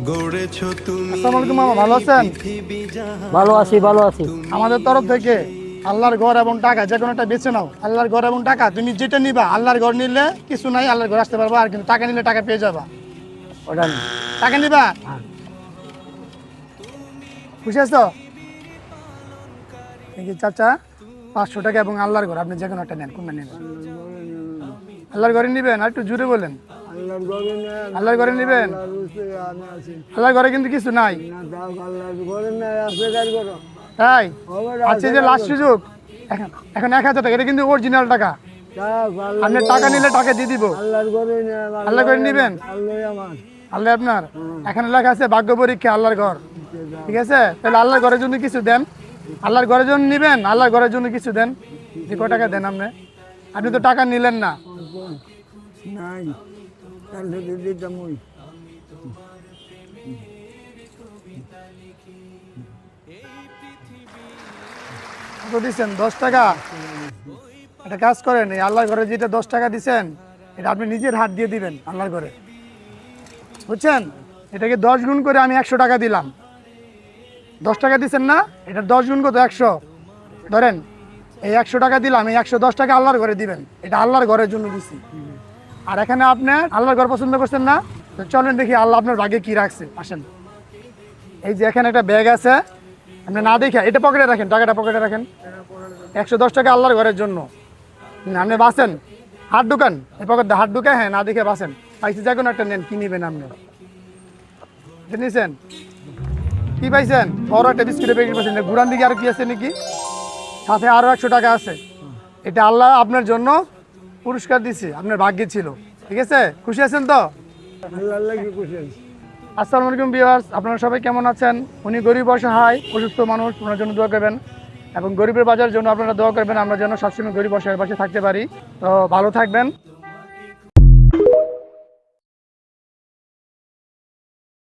গড়েছো তুমি। আসসালামু আলাইকুম মামা, ভালো আছেন? ভালো আছি ভালো আছি। আমাদের তরফ থেকে আল্লাহর ঘর এবং টাকা যে কোনো একটা বেছে নাও। আল্লাহর ঘর এবং টাকা তুমি যেটা নিবা, আল্লাহর ঘর নিলে কিছু নাই, আল্লাহর ঘর আসতে পারবা, আর কিন্তু টাকা নিলে টাকা পেয়ে যাবা। ওটা নি। টাকা নিবা, হ্যাঁ। খুশি আছো? এই যে চাচা 500 টাকা এবং আল্লাহর ঘর, আপনি যে কোনো একটা নেন, কোনটা নেবেন? আল্লাহর ঘরে নিবেন? আর একটু জোরে বলেন। আল্লাহর ঘরে নিবেন? আল্লাহর ঘরে কিন্তু কিছু নাই, তাই? আচ্ছা, এই যে লাস্ট সুযোগ, এখন এখন 1000 টাকা, এটা কিন্তু অরিজিনাল টাকা। আপনি টাকা নিলে টাকা দিয়ে দিব। আল্লাহর ঘরে নিবেন? আল্লাহ আপনার। এখানে লেখা আছে ভাগ্য পরীক্ষা আল্লাহর ঘর, ঠিক আছে? তাহলে আল্লাহর ঘরের জন্য কিছু দেন। আল্লাহর ঘরের জন্য নিবেন, আল্লাহর ঘরের জন্য কিছু দেন। যে কয় টাকা দেন আপনি? আপনি তো টাকা নিলেন না। কত দিচ্ছেন? 10 টাকা। একটা কাজ করেন, এই আল্লাহর ঘরে যেটা 10 টাকা দিচ্ছেন, এটা আপনি নিজের হাত দিয়ে দিবেন আল্লাহর ঘরে, বুঝছেন? এটাকে 10 গুণ করে আমি 100 টাকা দিলাম। 10 টাকা দিচ্ছেন না, এটা 10 গুণ কত? 100 ধরেন। এই 100 টাকা দিলাম, এই 110 টাকা আল্লাহর ঘরে দিবেন। এটা আল্লাহর ঘরের জন্য দিচ্ছি। আর এখানে আপনি আল্লাহর ঘর পছন্দ করছেন না, তো চলেন দেখি আল্লাহ আপনার ভাগ্যে কি রাখছে। আসেন, এই যে এখানে একটা ব্যাগ আছে, আপনি না দেখে এটা পকেটে রাখেন, টাকাটা পকেটে রাখেন। 110 টাকা আল্লাহর ঘরের জন্য আপনি বাঁচেন। হাত ঢুকান এই পকেট, হাত ঢুকায়, হ্যাঁ, না দেখে বাঁচেন। পাইছে যে কোনো একটা নেন, কি নিবেন আপনি? নিয়েছেন? কি পাইছেন? বড় একটা বিস্কুটের প্যাকেট পাইছেন। ঘুরান দিকে আর কি আছে নাকি? সাথে আরো 100 টাকা আছে। এটা আল্লাহ আপনার জন্য পুরস্কার দিছে, আপনার ভাগ্যে ছিল, ঠিক আছে? খুশি আছেন তো? আসসালামু আলাইকুম ভিউয়ার্স, আপনারা সবাই কেমন আছেন? উনি গরিব অসহায় অসুস্থ মানুষ, ওনার জন্য দোয়া করবেন এবং গরিবের বাজার জন্য আপনারা দোয়া করবেন, আমরা যেন সবসময় গরিব অসহায়ের পাশে থাকতে পারি। তো ভালো থাকবেন।